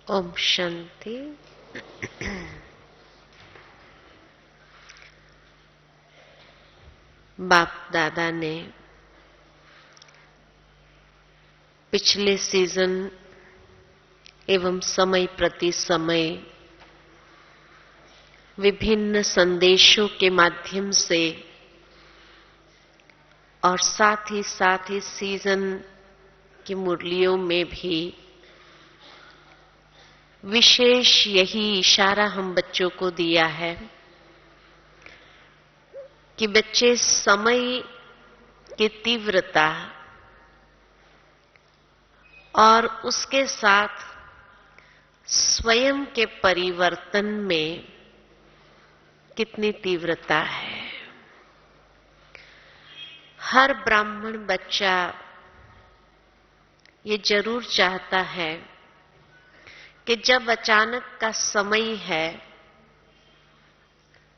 ओम शांति। बाप दादा ने पिछले सीजन एवं समय प्रति समय विभिन्न संदेशों के माध्यम से और साथ ही इस सीजन की मुरलियों में भी विशेष यही इशारा हम बच्चों को दिया है कि बच्चे समय की तीव्रता और उसके साथ स्वयं के परिवर्तन में कितनी तीव्रता है। हर ब्राह्मण बच्चा ये जरूर चाहता है कि जब अचानक का समय है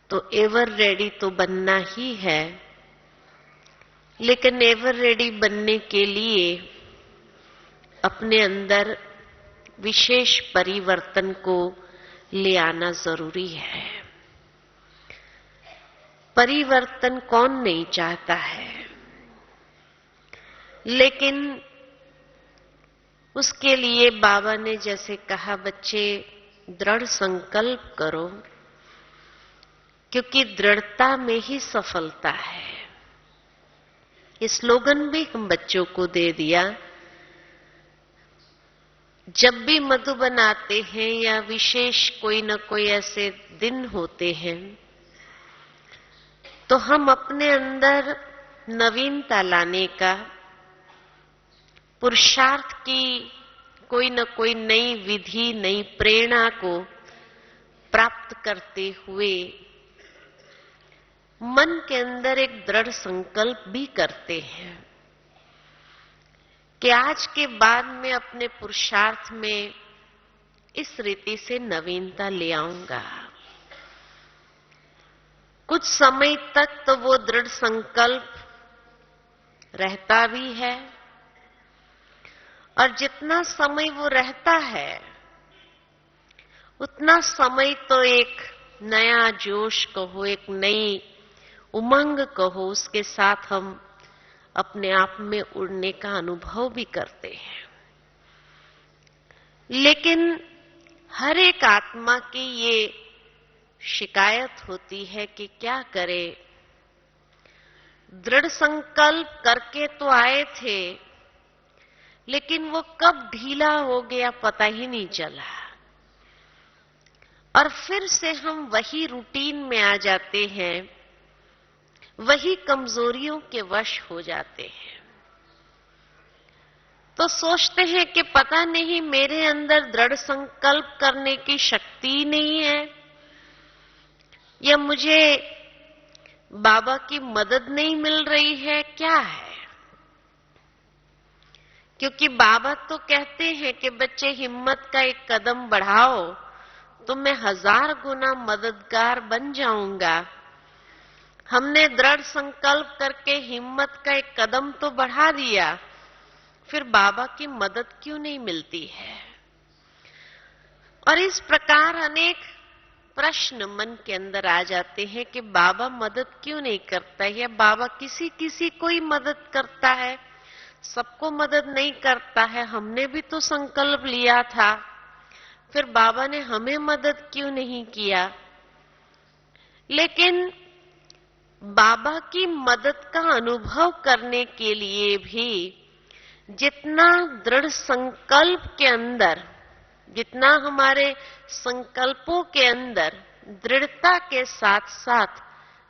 तो एवर रेडी तो बनना ही है, लेकिन एवर रेडी बनने के लिए अपने अंदर विशेष परिवर्तन को ले आना जरूरी है। परिवर्तन कौन नहीं चाहता है, लेकिन उसके लिए बाबा ने जैसे कहा, बच्चे दृढ़ संकल्प करो, क्योंकि दृढ़ता में ही सफलता है। ये स्लोगन भी हम बच्चों को दे दिया। जब भी मधुबन आते हैं या विशेष कोई न कोई ऐसे दिन होते हैं तो हम अपने अंदर नवीनता लाने का, पुरुषार्थ की कोई न कोई नई विधि, नई प्रेरणा को प्राप्त करते हुए मन के अंदर एक दृढ़ संकल्प भी करते हैं कि आज के बाद मैं अपने पुरुषार्थ में इस रीति से नवीनता ले आऊंगा। कुछ समय तक तो वो दृढ़ संकल्प रहता भी है, और जितना समय वो रहता है उतना समय तो एक नया जोश कहो, एक नई उमंग कहो, उसके साथ हम अपने आप में उड़ने का अनुभव भी करते हैं। लेकिन हर एक आत्मा की ये शिकायत होती है कि क्या करे, दृढ़ संकल्प करके तो आए थे, लेकिन वो कब ढीला हो गया पता ही नहीं चला, और फिर से हम वही रूटीन में आ जाते हैं, वही कमजोरियों के वश हो जाते हैं। तो सोचते हैं कि पता नहीं मेरे अंदर दृढ़ संकल्प करने की शक्ति नहीं है, या मुझे बाबा की मदद नहीं मिल रही है, क्या है। क्योंकि बाबा तो कहते हैं कि बच्चे हिम्मत का एक कदम बढ़ाओ तो मैं 1000 गुना मददगार बन जाऊंगा। हमने दृढ़ संकल्प करके हिम्मत का एक कदम तो बढ़ा दिया, फिर बाबा की मदद क्यों नहीं मिलती है। और इस प्रकार अनेक प्रश्न मन के अंदर आ जाते हैं कि बाबा मदद क्यों नहीं करता है, या बाबा किसी किसी को ही मदद करता है, सबको मदद नहीं करता है। हमने भी तो संकल्प लिया था, फिर बाबा ने हमें मदद क्यों नहीं किया। लेकिन बाबा की मदद का अनुभव करने के लिए भी जितना दृढ़ संकल्प के अंदर, जितना हमारे संकल्पों के अंदर दृढ़ता के साथ साथ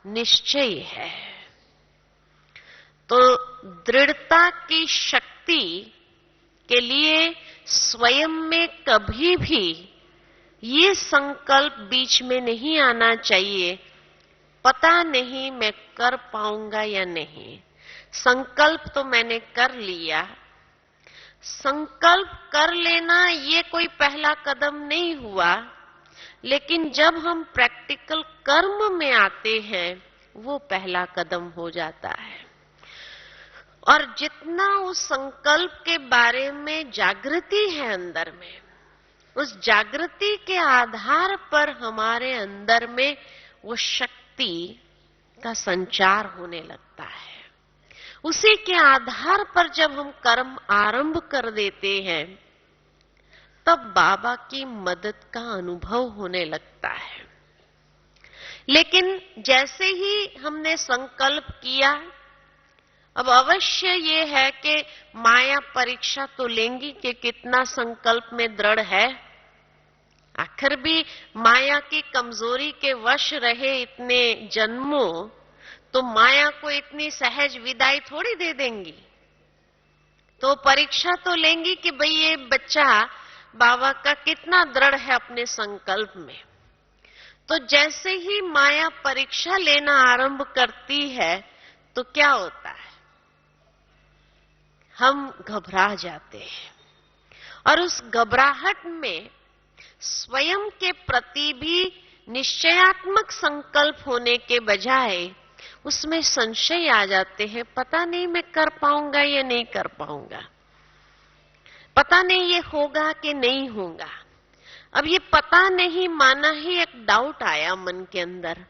निश्चय है, तो दृढ़ता की शक्ति के लिए स्वयं में कभी भी ये संकल्प बीच में नहीं आना चाहिए, पता नहीं मैं कर पाऊंगा या नहीं। संकल्प तो मैंने कर लिया। संकल्प कर लेना ये कोई पहला कदम नहीं हुआ, लेकिन जब हम प्रैक्टिकल कर्म में आते हैं वो पहला कदम हो जाता है। और जितना उस संकल्प के बारे में जागृति है अंदर में, उस जागृति के आधार पर हमारे अंदर में वो शक्ति का संचार होने लगता है। उसी के आधार पर जब हम कर्म आरंभ कर देते हैं तब बाबा की मदद का अनुभव होने लगता है। लेकिन जैसे ही हमने संकल्प किया, अब अवश्य ये है कि माया परीक्षा तो लेंगी कि कितना संकल्प में दृढ़ है। आखिर भी माया की कमजोरी के वश रहे इतने जन्मों, तो माया को इतनी सहज विदाई थोड़ी दे देंगी। तो परीक्षा तो लेंगी कि भाई ये बच्चा बाबा का कितना दृढ़ है अपने संकल्प में। तो जैसे ही माया परीक्षा लेना आरंभ करती है तो क्या होता है, हम घबरा जाते हैं और उस घबराहट में स्वयं के प्रति भी निश्चयात्मक संकल्प होने के बजाय उसमें संशय आ जाते हैं। पता नहीं मैं कर पाऊंगा या नहीं कर पाऊंगा, पता नहीं ये होगा कि नहीं होगा। अब ये पता नहीं माना ही एक डाउट आया मन के अंदर,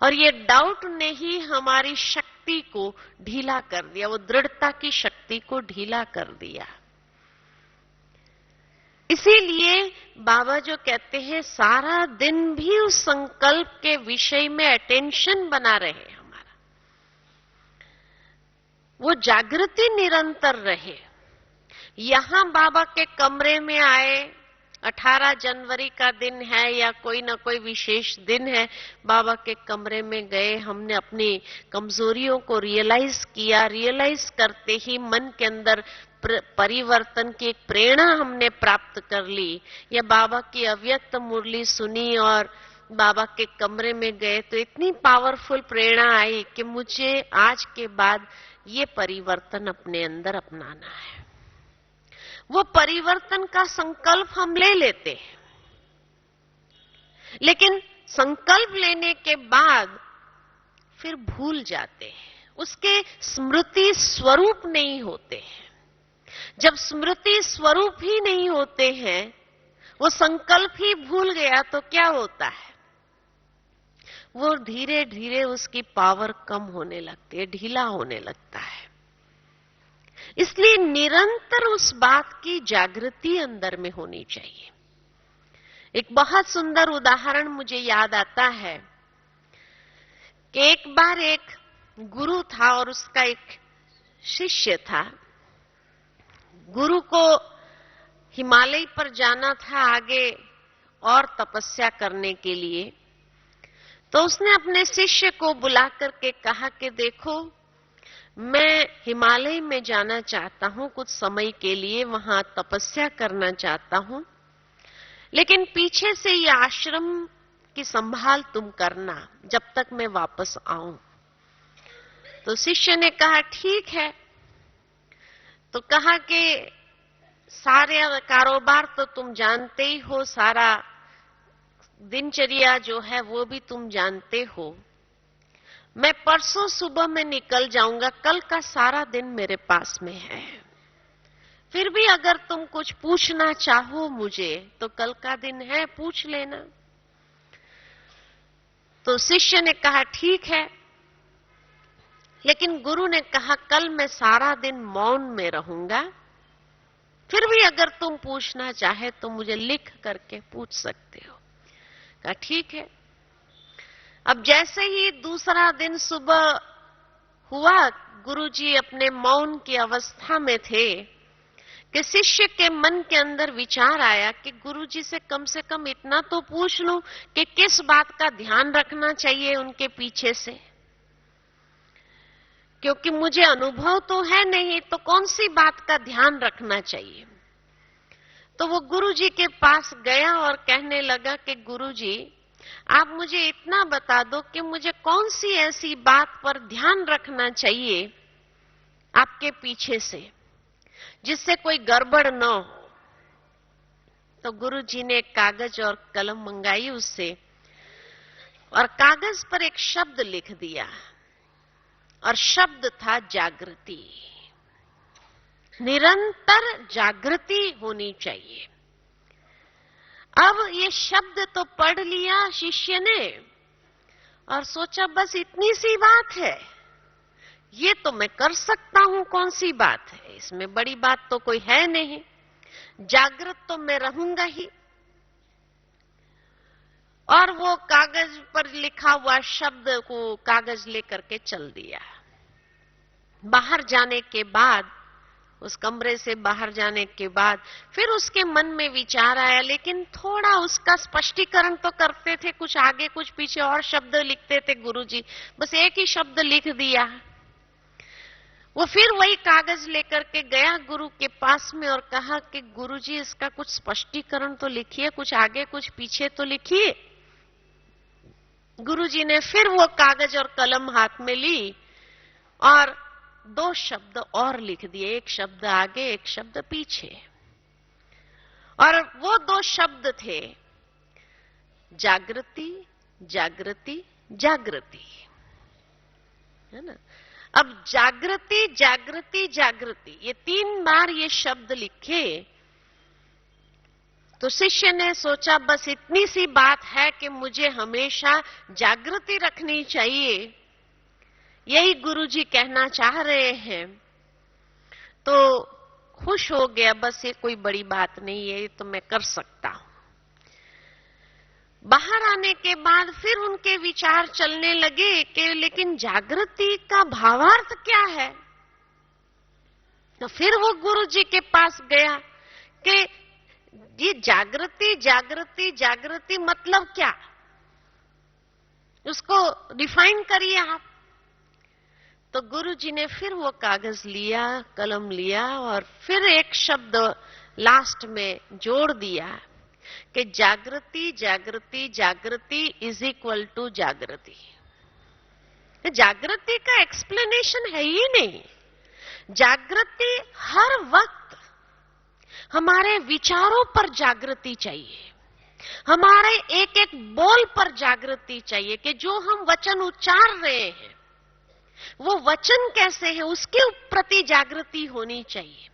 और ये डाउट ने ही हमारी शक्ति को ढीला कर दिया, वो दृढ़ता की शक्ति को ढीला कर दिया। इसीलिए बाबा जो कहते हैं सारा दिन भी उस संकल्प के विषय में अटेंशन बना रहे, हमारा वो जागृति निरंतर रहे। यहां बाबा के कमरे में आए, 18 जनवरी का दिन है या कोई ना कोई विशेष दिन है, बाबा के कमरे में गए, हमने अपनी कमजोरियों को रियलाइज किया। रियलाइज करते ही मन के अंदर परिवर्तन की एक प्रेरणा हमने प्राप्त कर ली, या बाबा की अव्यक्त मुरली सुनी और बाबा के कमरे में गए तो इतनी पावरफुल प्रेरणा आई कि मुझे आज के बाद ये परिवर्तन अपने अंदर अपनाना है। वो परिवर्तन का संकल्प हम ले लेते हैं, लेकिन संकल्प लेने के बाद फिर भूल जाते हैं, उसके स्मृति स्वरूप नहीं होते हैं। जब स्मृति स्वरूप ही नहीं होते हैं, वो संकल्प ही भूल गया तो क्या होता है, वो धीरे धीरे उसकी पावर कम होने लगती है, ढीला होने लगता है। इसलिए निरंतर उस बात की जागृति अंदर में होनी चाहिए। एक बहुत सुंदर उदाहरण मुझे याद आता है कि एक बार एक गुरु था और उसका एक शिष्य था। गुरु को हिमालय पर जाना था आगे और तपस्या करने के लिए, तो उसने अपने शिष्य को बुला करके कहा कि देखो, मैं हिमालय में जाना चाहता हूं कुछ समय के लिए, वहां तपस्या करना चाहता हूं, लेकिन पीछे से ये आश्रम की संभाल तुम करना जब तक मैं वापस आऊं। तो शिष्य ने कहा ठीक है। तो कहा कि सारे कारोबार तो तुम जानते ही हो, सारा दिनचर्या जो है वो भी तुम जानते हो, मैं परसों सुबह में निकल जाऊंगा, कल का सारा दिन मेरे पास में है, फिर भी अगर तुम कुछ पूछना चाहो मुझे तो कल का दिन है, पूछ लेना। तो शिष्य ने कहा ठीक है, लेकिन गुरु ने कहा कल मैं सारा दिन मौन में रहूंगा, फिर भी अगर तुम पूछना चाहे तो मुझे लिख करके पूछ सकते हो। कहा ठीक है। अब जैसे ही दूसरा दिन सुबह हुआ, गुरुजी अपने मौन की अवस्था में थे कि शिष्य के मन के अंदर विचार आया कि गुरुजी से कम इतना तो पूछ लूं कि किस बात का ध्यान रखना चाहिए उनके पीछे से, क्योंकि मुझे अनुभव तो है नहीं, तो कौन सी बात का ध्यान रखना चाहिए। तो वो गुरुजी के पास गया और कहने लगा कि गुरुजी, आप मुझे इतना बता दो कि मुझे कौन सी ऐसी बात पर ध्यान रखना चाहिए आपके पीछे से जिससे कोई गड़बड़ न हो। तो गुरुजी ने कागज और कलम मंगाई उससे, और कागज पर एक शब्द लिख दिया, और शब्द था जागृति। निरंतर जागृति होनी चाहिए। अब ये शब्द तो पढ़ लिया शिष्य ने और सोचा बस इतनी सी बात है, ये तो मैं कर सकता हूं, कौन सी बात है, इसमें बड़ी बात तो कोई है नहीं, जागृत तो मैं रहूंगा ही। और वो कागज पर लिखा हुआ शब्द को कागज लेकर के चल दिया। बाहर जाने के बाद, उस कमरे से बाहर जाने के बाद फिर उसके मन में विचार आया, लेकिन थोड़ा उसका स्पष्टीकरण तो करते थे, कुछ आगे कुछ पीछे और शब्द लिखते थे गुरुजी, बस एक ही शब्द लिख दिया। वो फिर वही कागज लेकर के गया गुरु के पास में और कहा कि गुरुजी इसका कुछ स्पष्टीकरण तो लिखिए, कुछ आगे कुछ पीछे तो लिखिए। गुरुजी ने फिर वो कागज और कलम हाथ में ली और 2 शब्द और लिख दिए, एक शब्द आगे एक शब्द पीछे। और वो 2 शब्द थे जागृति जागृति जागृति, है ना। अब जागृति जागृति जागृति ये 3 बार ये शब्द लिखे तो शिष्य ने सोचा बस इतनी सी बात है कि मुझे हमेशा जागृति रखनी चाहिए, यही गुरुजी कहना चाह रहे हैं। तो खुश हो गया, बस ये कोई बड़ी बात नहीं है, ये तो मैं कर सकता हूं। बाहर आने के बाद फिर उनके विचार चलने लगे कि लेकिन जागृति का भावार्थ क्या है। तो फिर वो गुरुजी के पास गया कि ये जागृति जागृति जागृति मतलब क्या, उसको डिफाइन करिए आप। तो गुरुजी ने फिर वो कागज लिया, कलम लिया और फिर एक शब्द लास्ट में जोड़ दिया कि जागृति जागृति जागृति इज इक्वल टू जागृति। जागृति का एक्सप्लेनेशन है ही नहीं। जागृति हर वक्त हमारे विचारों पर जागृति चाहिए, हमारे एक एक बोल पर जागृति चाहिए कि जो हम वचन उच्चार रहे हैं वो वचन कैसे है उसके प्रति जागृति होनी चाहिए,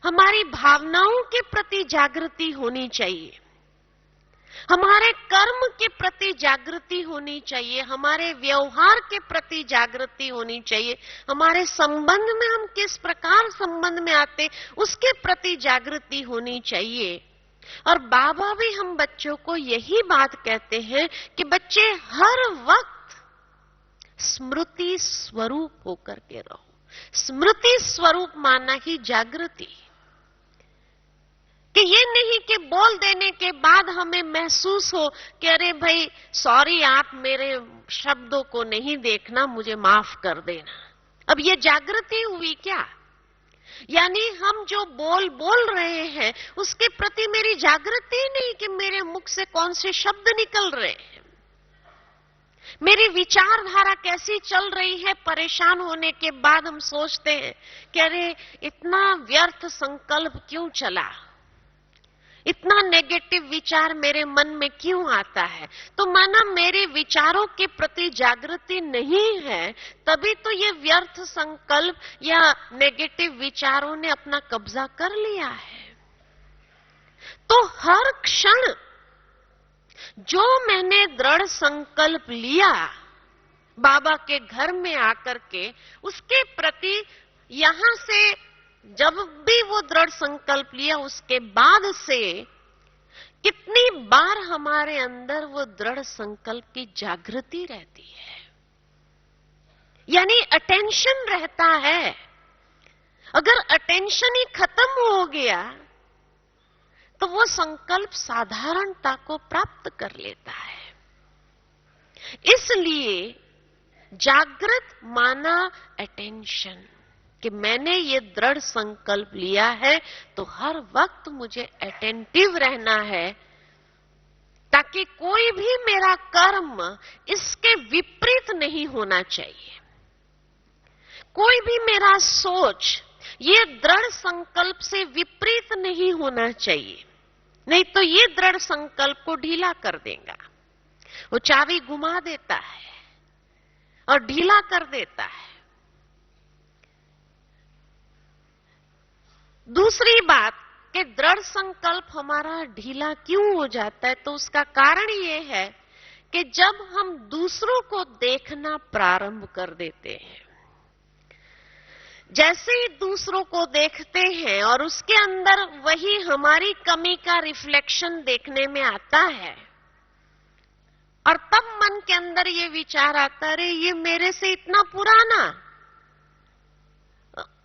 हमारी भावनाओं के प्रति जागृति होनी चाहिए, हमारे कर्म के प्रति जागृति होनी चाहिए, हमारे व्यवहार के प्रति जागृति होनी चाहिए, हमारे संबंध में हम किस प्रकार संबंध में आते उसके प्रति जागृति होनी चाहिए। और बाबा भी हम बच्चों को यही बात कहते हैं कि बच्चे हर वक्त स्मृति स्वरूप होकर के रहो। स्मृति स्वरूप माना ही जागृति, कि ये नहीं कि बोल देने के बाद हमें महसूस हो कि अरे भाई सॉरी, आप मेरे शब्दों को नहीं देखना, मुझे माफ कर देना। अब ये जागृति हुई क्या? यानी हम जो बोल रहे हैं उसके प्रति मेरी जागृति नहीं कि मेरे मुख से कौन से शब्द निकल रहे हैं, मेरी विचारधारा कैसी चल रही है। परेशान होने के बाद हम सोचते हैं कि अरे इतना व्यर्थ संकल्प क्यों चला, इतना नेगेटिव विचार मेरे मन में क्यों आता है, तो माना मेरे विचारों के प्रति जागृति नहीं है, तभी तो ये व्यर्थ संकल्प या नेगेटिव विचारों ने अपना कब्जा कर लिया है। तो हर क्षण जो मैंने दृढ़ संकल्प लिया बाबा के घर में आकर के, उसके प्रति यहां से जब भी वो दृढ़ संकल्प लिया उसके बाद से कितनी बार हमारे अंदर वो दृढ़ संकल्प की जागृति रहती है, यानी अटेंशन रहता है। अगर अटेंशन ही खत्म हो गया तो वो संकल्प साधारणता को प्राप्त कर लेता है। इसलिए जागृत माना अटेंशन, कि मैंने ये दृढ़ संकल्प लिया है तो हर वक्त मुझे अटेंटिव रहना है, ताकि कोई भी मेरा कर्म इसके विपरीत नहीं होना चाहिए, कोई भी मेरा सोच ये दृढ़ संकल्प से विपरीत नहीं होना चाहिए, नहीं तो ये दृढ़ संकल्प को ढीला कर देगा, वो चाबी घुमा देता है और ढीला कर देता है। दूसरी बात कि दृढ़ संकल्प हमारा ढीला क्यों हो जाता है, तो उसका कारण ये है कि जब हम दूसरों को देखना प्रारंभ कर देते हैं, जैसे ही दूसरों को देखते हैं और उसके अंदर वही हमारी कमी का रिफ्लेक्शन देखने में आता है, और तब मन के अंदर ये विचार आता, अरे ये मेरे से इतना पुराना,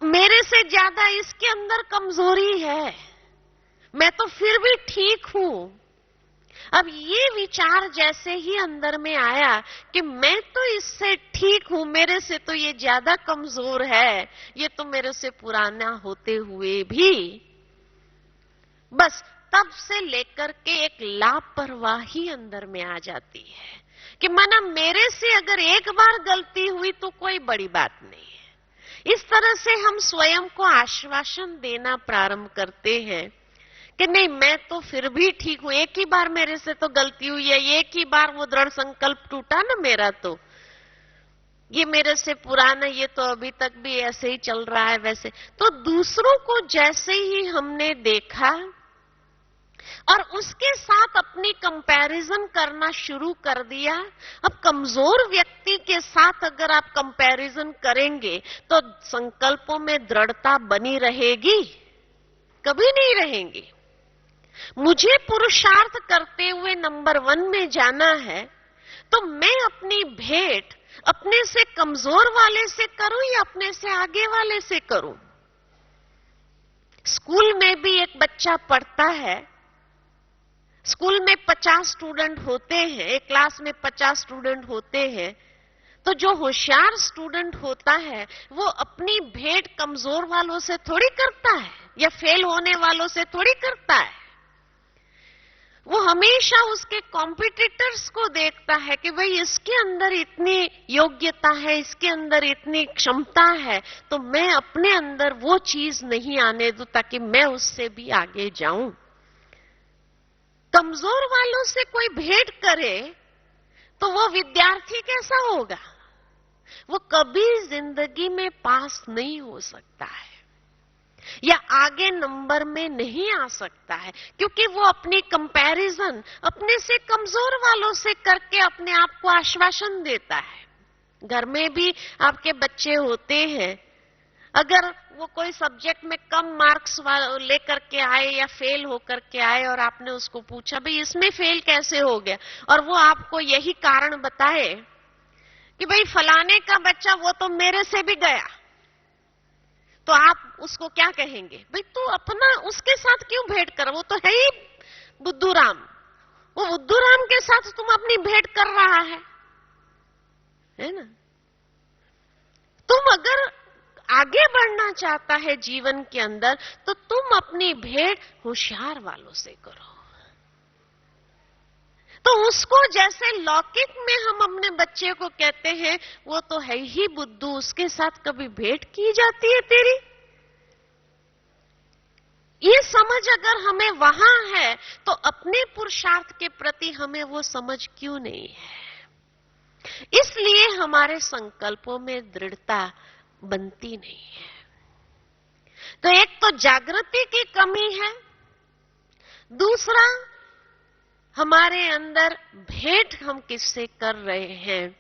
मेरे से ज्यादा इसके अंदर कमजोरी है, मैं तो फिर भी ठीक हूं। अब ये विचार जैसे ही अंदर में आया कि मैं तो इससे ठीक हूं, मेरे से तो ये ज्यादा कमजोर है, ये तो मेरे से पुराना होते हुए भी, बस तब से लेकर के एक लापरवाही अंदर में आ जाती है कि माना मेरे से अगर एक बार गलती हुई तो कोई बड़ी बात नहीं है। इस तरह से हम स्वयं को आश्वासन देना प्रारंभ करते हैं कि नहीं, मैं तो फिर भी ठीक हूं, एक ही बार मेरे से तो गलती हुई है, एक ही बार वो दृढ़ संकल्प टूटा ना मेरा, तो ये मेरे से पुराना, ये तो अभी तक भी ऐसे ही चल रहा है वैसे। तो दूसरों को जैसे ही हमने देखा और उसके साथ अपनी कंपैरिजन करना शुरू कर दिया, अब कमजोर व्यक्ति के साथ अगर आप कंपैरिजन करेंगे तो संकल्पों में दृढ़ता बनी रहेगी? कभी नहीं रहेंगी। मुझे पुरुषार्थ करते हुए नंबर 1 में जाना है, तो मैं अपनी भेंट अपने से कमजोर वाले से करूं या अपने से आगे वाले से करूं? स्कूल में भी एक बच्चा पढ़ता है, स्कूल में 50 स्टूडेंट होते हैं, एक क्लास में 50 स्टूडेंट होते हैं, तो जो होशियार स्टूडेंट होता है वो अपनी भेंट कमजोर वालों से थोड़ी करता है या फेल होने वालों से थोड़ी करता है। वो हमेशा उसके कॉम्पिटिटर्स को देखता है कि भाई इसके अंदर इतनी योग्यता है, इसके अंदर इतनी क्षमता है, तो मैं अपने अंदर वो चीज नहीं आने दूं ताकि मैं उससे भी आगे जाऊं। कमजोर वालों से कोई भेंट करे तो वो विद्यार्थी कैसा होगा? वो कभी जिंदगी में पास नहीं हो सकता है या आगे नंबर में नहीं आ सकता है, क्योंकि वो अपनी कंपैरिजन अपने से कमजोर वालों से करके अपने आप को आश्वासन देता है। घर में भी आपके बच्चे होते हैं, अगर वो कोई सब्जेक्ट में कम मार्क्स लेकर के आए या फेल होकर के आए और आपने उसको पूछा भाई इसमें फेल कैसे हो गया, और वो आपको यही कारण बताए कि भाई फलाने का बच्चा वो तो मेरे से भी गया, तो आप उसको क्या कहेंगे? भाई तू अपना उसके साथ क्यों भेंट कर, वो तो है ही बुद्धूराम, वो बुद्धूराम के साथ तुम अपनी भेंट कर रहा है ना? तुम अगर आगे बढ़ना चाहता है जीवन के अंदर तो तुम अपनी भेंट होशियार वालों से करो। तो उसको जैसे लौकिक में हम अपने बच्चे को कहते हैं वो तो है ही बुद्धू, उसके साथ कभी भेंट की जाती है तेरी? ये समझ अगर हमें वहां है तो अपने पुरुषार्थ के प्रति हमें वो समझ क्यों नहीं है? इसलिए हमारे संकल्पों में दृढ़ता बनती नहीं है। तो एक तो जागृति की कमी है, दूसरा हमारे अंदर भेंट हम किससे कर रहे हैं,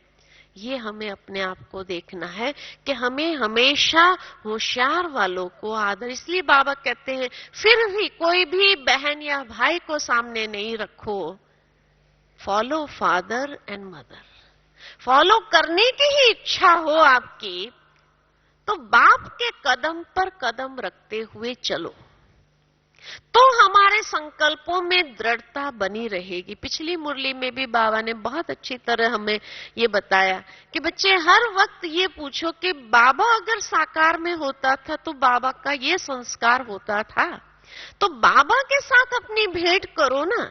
ये हमें अपने आप को देखना है कि हमें हमेशा होशियार वालों को आदर। इसलिए बाबा कहते हैं फिर भी कोई भी बहन या भाई को सामने नहीं रखो, follow father and mother. Follow करने की ही इच्छा हो आपकी तो बाप के कदम पर कदम रखते हुए चलो, तो हमारे संकल्पों में दृढ़ता बनी रहेगी। पिछली मुरली में भी बाबा ने बहुत अच्छी तरह हमें ये बताया कि बच्चे हर वक्त ये पूछो कि बाबा अगर साकार में होता था तो बाबा का ये संस्कार होता था, तो बाबा के साथ अपनी भेंट करो ना।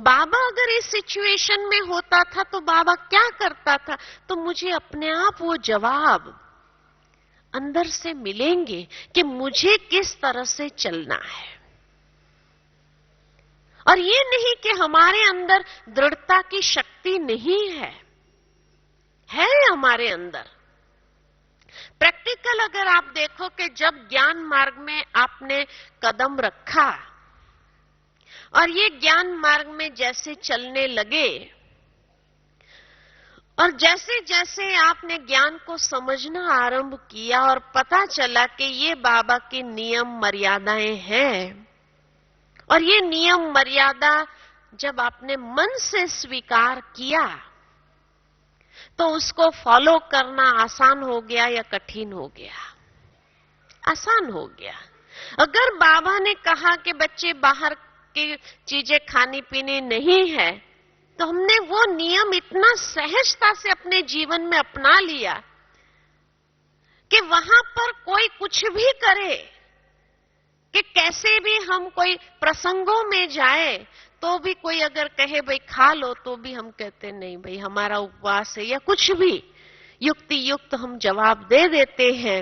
बाबा अगर इस सिचुएशन में होता था तो बाबा क्या करता था, तो मुझे अपने आप वो जवाब अंदर से मिलेंगे कि मुझे किस तरह से चलना है। और ये नहीं कि हमारे अंदर दृढ़ता की शक्ति नहीं है, है हमारे अंदर, प्रैक्टिकल अगर आप देखो कि जब ज्ञान मार्ग में आपने कदम रखा और ये ज्ञान मार्ग में जैसे चलने लगे और जैसे जैसे आपने ज्ञान को समझना आरंभ किया और पता चला कि ये बाबा की नियम मर्यादाएं हैं और ये नियम मर्यादा जब आपने मन से स्वीकार किया तो उसको फॉलो करना आसान हो गया या कठिन हो गया? आसान हो गया। अगर बाबा ने कहा कि बच्चे बाहर की चीजें खानी पीनी नहीं है, तो हमने वो नियम इतना सहजता से अपने जीवन में अपना लिया कि वहां पर कोई कुछ भी करे, कि कैसे भी हम कोई प्रसंगों में जाए तो भी कोई अगर कहे भाई खा लो, तो भी हम कहते नहीं भाई हमारा उपवास है, या कुछ भी युक्ति युक्त हम जवाब दे देते हैं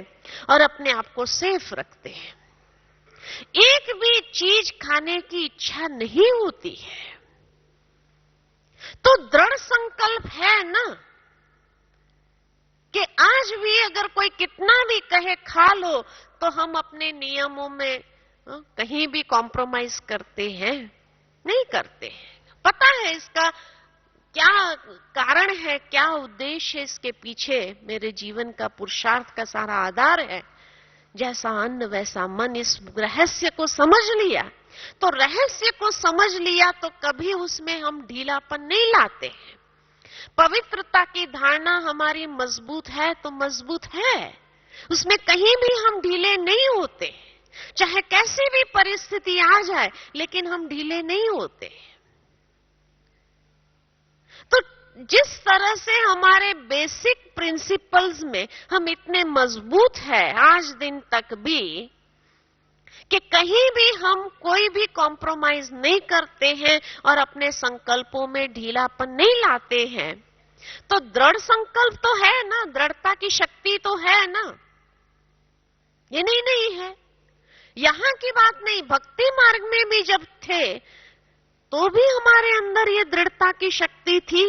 और अपने आप को सेफ रखते हैं। एक भी चीज खाने की इच्छा नहीं होती है तो दृढ़ संकल्प है ना कि आज भी अगर कोई कितना भी कहे खा लो, तो हम अपने नियमों में कहीं भी कॉम्प्रोमाइज करते हैं? नहीं करते हैं। पता है इसका क्या कारण है, क्या उद्देश्य है इसके पीछे? मेरे जीवन का पुरुषार्थ का सारा आधार है जैसा अन्न वैसा मन। इस रहस्य को समझ लिया तो रहस्य को समझ लिया तो कभी उसमें हम ढीलापन नहीं लाते हैं। पवित्रता की धारणा हमारी मजबूत है तो मजबूत है, उसमें कहीं भी हम ढीले नहीं होते, चाहे कैसी भी परिस्थिति आ जाए, लेकिन हम ढीले नहीं होते। तो जिस तरह से हमारे बेसिक प्रिंसिपल्स में हम इतने मजबूत हैं आज दिन तक भी कि कहीं भी हम कोई भी कॉम्प्रोमाइज नहीं करते हैं और अपने संकल्पों में ढीलापन नहीं लाते हैं, तो दृढ़ संकल्प तो है ना, दृढ़ता की शक्ति तो है ना, ये नहीं है। यहां की बात नहीं, भक्ति मार्ग में भी जब थे तो भी हमारे अंदर ये दृढ़ता की शक्ति थी।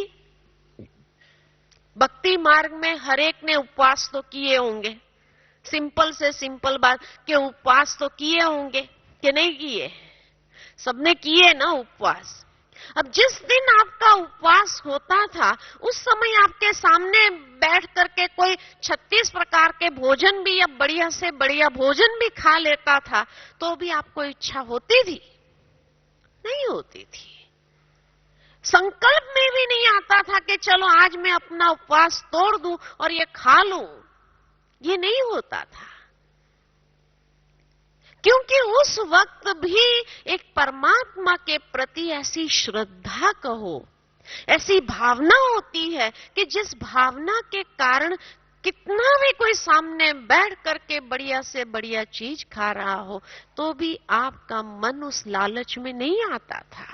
भक्ति मार्ग में हर एक ने उपवास तो किए होंगे, सिंपल से सिंपल बात कि उपवास तो किए होंगे कि नहीं किए? सबने किए ना उपवास। अब जिस दिन आपका उपवास होता था उस समय आपके सामने बैठ करके कोई 36 प्रकार के भोजन भी या बढ़िया से बढ़िया भोजन भी खा लेता था, तो भी आपको इच्छा होती थी? नहीं होती थी। संकल्प में भी नहीं आता था कि चलो आज मैं अपना उपवास तोड़ दूं और ये खा लूं, ये नहीं होता था। क्योंकि उस वक्त भी एक परमात्मा के प्रति ऐसी श्रद्धा कहो, ऐसी भावना होती है कि जिस भावना के कारण कितना भी कोई सामने बैठ करके बढ़िया से बढ़िया चीज खा रहा हो तो भी आपका मन उस लालच में नहीं आता था।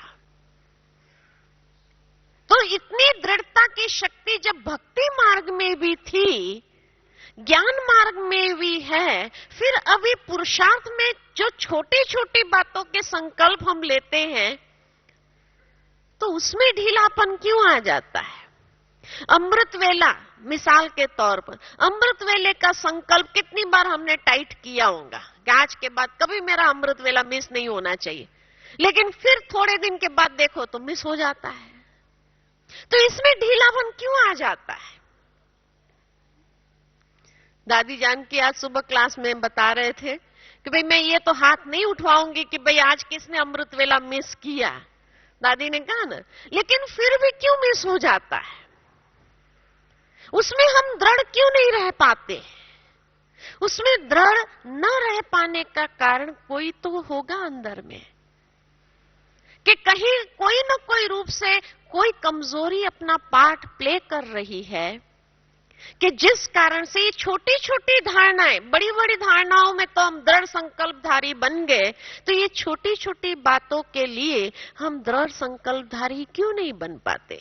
तो इतनी दृढ़ता की शक्ति जब भक्ति मार्ग में भी थी, ज्ञान मार्ग में भी है, फिर अभी पुरुषार्थ में जो छोटी छोटी बातों के संकल्प हम लेते हैं तो उसमें ढीलापन क्यों आ जाता है? अमृत वेला मिसाल के तौर पर, अमृत वेले का संकल्प कितनी बार हमने टाइट किया होगा कि आज के बाद कभी मेरा अमृत वेला मिस नहीं होना चाहिए, लेकिन फिर थोड़े दिन के बाद देखो तो मिस हो जाता है। तो इसमें ढीलापन क्यों आ जाता है? दादी जान की आज सुबह क्लास में बता रहे थे कि भाई मैं ये तो हाथ नहीं उठवाऊंगी कि भाई आज किसने अमृत वेला मिस किया। दादी ने कहा ना, लेकिन फिर भी क्यों मिस हो जाता है? उसमें हम दृढ़ क्यों नहीं रह पाते? उसमें दृढ़ न रह पाने का कारण कोई तो होगा अंदर में कि कहीं कोई न कोई रूप से कोई कमजोरी अपना पार्ट प्ले कर रही है कि जिस कारण से ये छोटी छोटी धारणाएं, बड़ी बड़ी धारणाओं में तो हम दृढ़ संकल्पधारी बन गए, तो ये छोटी छोटी बातों के लिए हम दृढ़ संकल्पधारी क्यों नहीं बन पाते?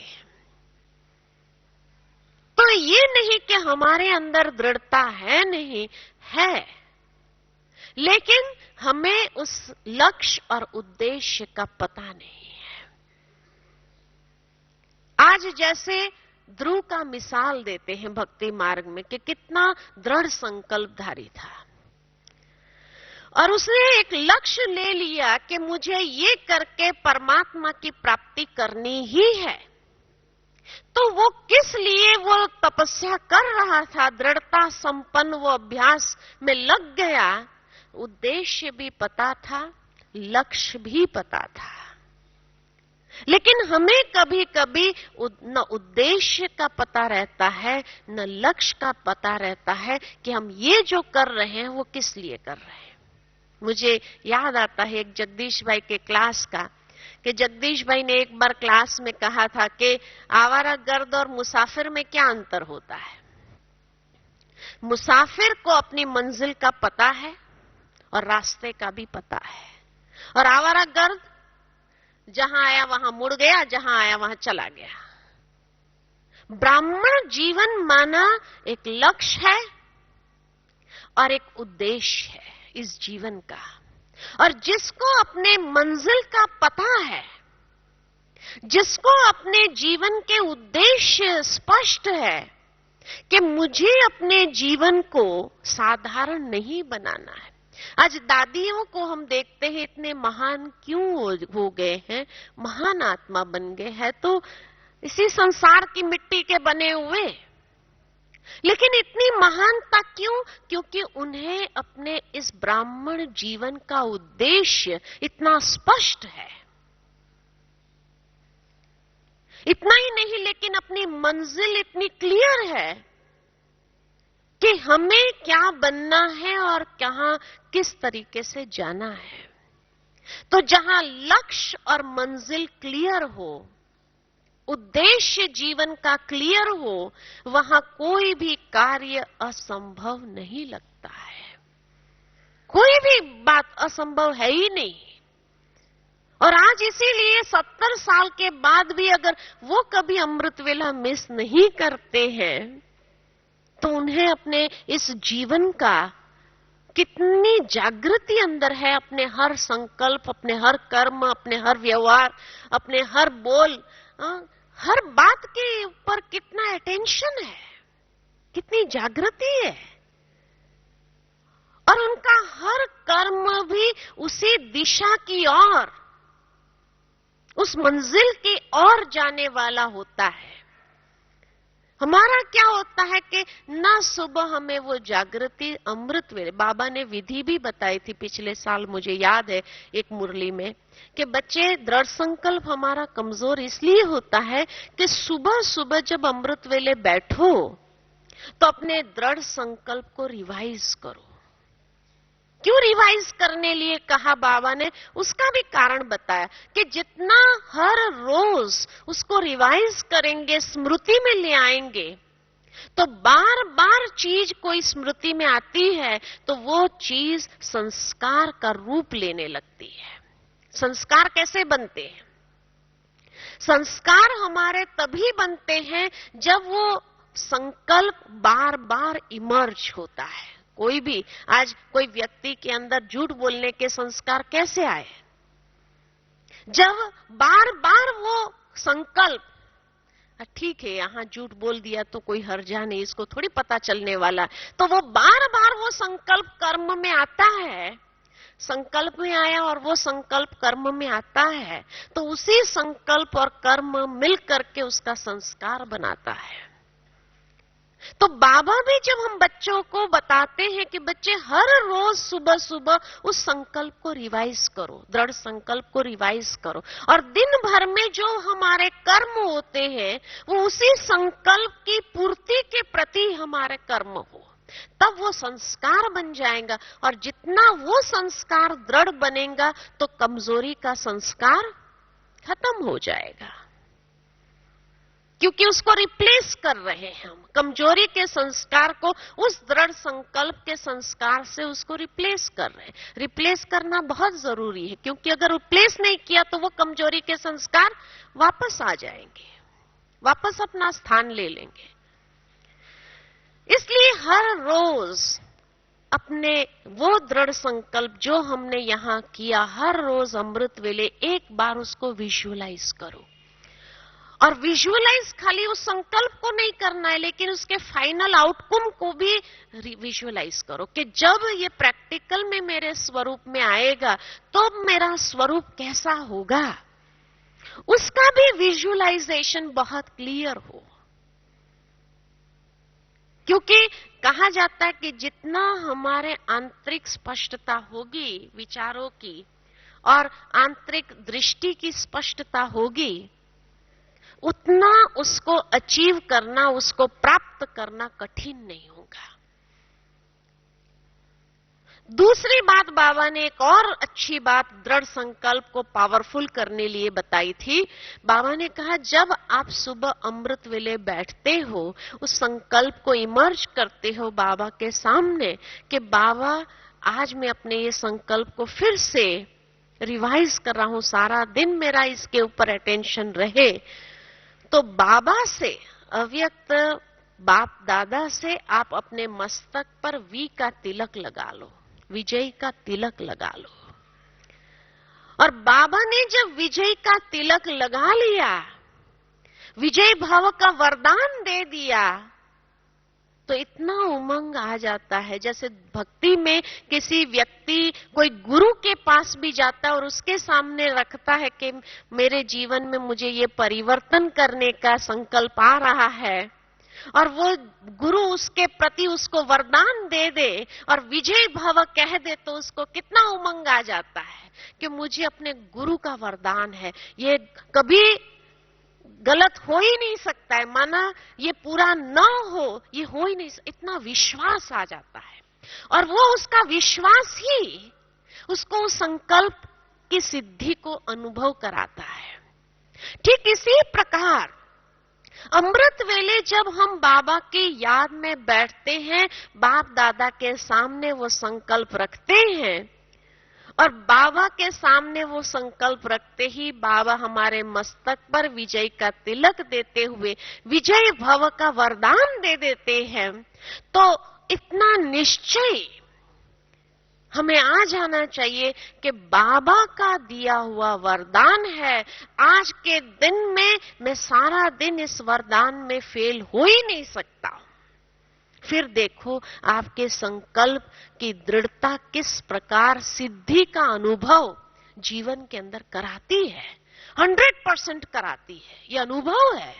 तो ये नहीं कि हमारे अंदर दृढ़ता है, नहीं है, लेकिन हमें उस लक्ष्य और उद्देश्य का पता नहीं है। आज जैसे ध्रुव का मिसाल देते हैं भक्ति मार्ग में कि कितना दृढ़ संकल्पधारी था और उसने एक लक्ष्य ले लिया कि मुझे ये करके परमात्मा की प्राप्ति करनी ही है। तो वो किस लिए वो तपस्या कर रहा था, दृढ़ता संपन्न वो अभ्यास में लग गया। उद्देश्य भी पता था, लक्ष्य भी पता था। लेकिन हमें कभी कभी न उद्देश्य का पता रहता है न लक्ष्य का पता रहता है कि हम ये जो कर रहे हैं वो किस लिए कर रहे हैं। मुझे याद आता है एक जगदीश भाई के क्लास का कि जगदीश भाई ने एक बार क्लास में कहा था कि आवारागर्द और मुसाफिर में क्या अंतर होता है। मुसाफिर को अपनी मंजिल का पता है और रास्ते का भी पता है, और आवारागर्द जहां आया वहां मुड़ गया, जहां आया वहां चला गया। ब्राह्मण जीवन माना एक लक्ष्य है और एक उद्देश्य है इस जीवन का, और जिसको अपने मंजिल का पता है, जिसको अपने जीवन के उद्देश्य स्पष्ट है कि मुझे अपने जीवन को साधारण नहीं बनाना है। आज दादियों को हम देखते हैं इतने महान क्यों हो गए हैं, महान आत्मा बन गए हैं, तो इसी संसार की मिट्टी के बने हुए, लेकिन इतनी महानता क्यों? क्योंकि उन्हें अपने इस ब्राह्मण जीवन का उद्देश्य इतना स्पष्ट है। इतना ही नहीं, लेकिन अपनी मंजिल इतनी क्लियर है कि हमें क्या बनना है और कहां किस तरीके से जाना है। तो जहां लक्ष्य और मंजिल क्लियर हो, उद्देश्य जीवन का क्लियर हो, वहां कोई भी कार्य असंभव नहीं लगता है। कोई भी बात असंभव है ही नहीं। और आज इसीलिए 70 साल के बाद भी अगर वो कभी अमृत वेला मिस नहीं करते हैं तो उन्हें अपने इस जीवन का कितनी जागृति अंदर है, अपने हर संकल्प, अपने हर कर्म, अपने हर व्यवहार, अपने हर बोल, हर बात के ऊपर कितना अटेंशन है, कितनी जागृति है, और उनका हर कर्म भी उसी दिशा की ओर, उस मंजिल की ओर जाने वाला होता है। हमारा क्या होता है कि ना सुबह हमें वो जागृति अमृत वेले, बाबा ने विधि भी बताई थी पिछले साल, मुझे याद है एक मुरली में, कि बच्चे दृढ़ संकल्प हमारा कमजोर इसलिए होता है कि सुबह सुबह जब अमृत वेले बैठो तो अपने दृढ़ संकल्प को रिवाइज करो। क्यों रिवाइज करने लिए कहा बाबा ने, उसका भी कारण बताया कि जितना हर रोज उसको रिवाइज करेंगे, स्मृति में ले आएंगे, तो बार बार चीज कोई स्मृति में आती है तो वो चीज संस्कार का रूप लेने लगती है। संस्कार कैसे बनते हैं? संस्कार हमारे तभी बनते हैं जब वो संकल्प बार बार इमर्ज होता है। कोई भी, आज कोई व्यक्ति के अंदर झूठ बोलने के संस्कार कैसे आए? जब बार बार वो संकल्प, ठीक है यहां झूठ बोल दिया तो कोई हर्जा नहीं, इसको थोड़ी पता चलने वाला, तो वो बार बार वो संकल्प कर्म में आता है, संकल्प में आया और वो संकल्प कर्म में आता है, तो उसी संकल्प और कर्म मिल करके उसका संस्कार बनाता है। तो बाबा भी जब हम बच्चों को बताते हैं कि बच्चे हर रोज सुबह सुबह उस संकल्प को रिवाइज करो, दृढ़ संकल्प को रिवाइज करो, और दिन भर में जो हमारे कर्म होते हैं वो उसी संकल्प की पूर्ति के प्रति हमारे कर्म हो, तब वो संस्कार बन जाएगा। और जितना वो संस्कार दृढ़ बनेगा तो कमजोरी का संस्कार खत्म हो जाएगा, क्योंकि उसको रिप्लेस कर रहे हैं हम। कमजोरी के संस्कार को उस दृढ़ संकल्प के संस्कार से उसको रिप्लेस कर रहे हैं। रिप्लेस करना बहुत जरूरी है, क्योंकि अगर रिप्लेस नहीं किया तो वो कमजोरी के संस्कार वापस आ जाएंगे, वापस अपना स्थान ले लेंगे। इसलिए हर रोज अपने वो दृढ़ संकल्प जो हमने यहां किया, हर रोज अमृत वेले एक बार उसको विजुअलाइज करो और विजुअलाइज खाली उस संकल्प को नहीं करना है, लेकिन उसके फाइनल आउटकम को भी विजुअलाइज करो कि जब ये प्रैक्टिकल में मेरे स्वरूप में आएगा तो मेरा स्वरूप कैसा होगा, उसका भी विजुअलाइजेशन बहुत क्लियर हो। क्योंकि कहा जाता है कि जितना हमारे आंतरिक स्पष्टता होगी विचारों की और आंतरिक दृष्टि की स्पष्टता होगी, उतना उसको अचीव करना, उसको प्राप्त करना कठिन नहीं होगा। दूसरी बात बाबा ने एक और अच्छी बात दृढ़ संकल्प को पावरफुल करने लिए बताई थी। बाबा ने कहा जब आप सुबह अमृत वेले बैठते हो, उस संकल्प को इमर्ज करते हो बाबा के सामने कि बाबा आज मैं अपने ये संकल्प को फिर से रिवाइज कर रहा हूं, सारा दिन मेरा इसके ऊपर अटेंशन रहे, तो बाबा से, अव्यक्त बाप दादा से आप अपने मस्तक पर वी का तिलक लगा लो, विजय का तिलक लगा लो। और बाबा ने जब विजय का तिलक लगा लिया, विजय भाव का वरदान दे दिया, तो इतना उमंग आ जाता है। जैसे भक्ति में किसी व्यक्ति कोई गुरु के पास भी जाता है और उसके सामने रखता है कि मेरे जीवन में मुझे ये परिवर्तन करने का संकल्प आ रहा है, और वो गुरु उसके प्रति उसको वरदान दे दे और विजय भव कह दे, तो उसको कितना उमंग आ जाता है कि मुझे अपने गुरु का वरदान है, ये कभी गलत हो ही नहीं सकता है, माना ये पूरा न हो, ये हो ही नहीं, इतना विश्वास आ जाता है। और वो उसका विश्वास ही उसको उस संकल्प की सिद्धि को अनुभव कराता है। ठीक इसी प्रकार अमृत वेले जब हम बाबा की याद में बैठते हैं, बाप दादा के सामने वो संकल्प रखते हैं, और बाबा के सामने वो संकल्प रखते ही बाबा हमारे मस्तक पर विजय का तिलक देते हुए विजय भव का वरदान दे देते हैं, तो इतना निश्चय हमें आ जाना चाहिए कि बाबा का दिया हुआ वरदान है, आज के दिन में मैं सारा दिन इस वरदान में फेल हो ही नहीं सकता। फिर देखो आपके संकल्प की दृढ़ता किस प्रकार सिद्धि का अनुभव जीवन के अंदर कराती है, 100% कराती है। ये अनुभव है,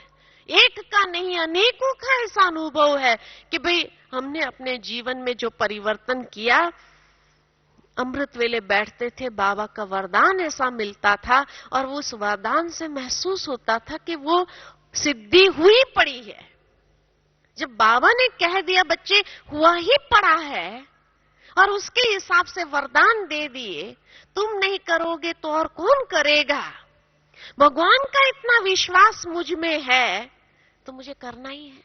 एक का नहीं अनेकों का ऐसा अनुभव है कि भाई हमने अपने जीवन में जो परिवर्तन किया, अमृत वेले बैठते थे, बाबा का वरदान ऐसा मिलता था और उस वरदान से महसूस होता था कि वो सिद्धि हुई पड़ी है। जब बाबा ने कह दिया बच्चे हुआ ही पड़ा है और उसके हिसाब से वरदान दे दिए, तुम नहीं करोगे तो और कौन करेगा, भगवान का इतना विश्वास मुझ में है तो मुझे करना ही है,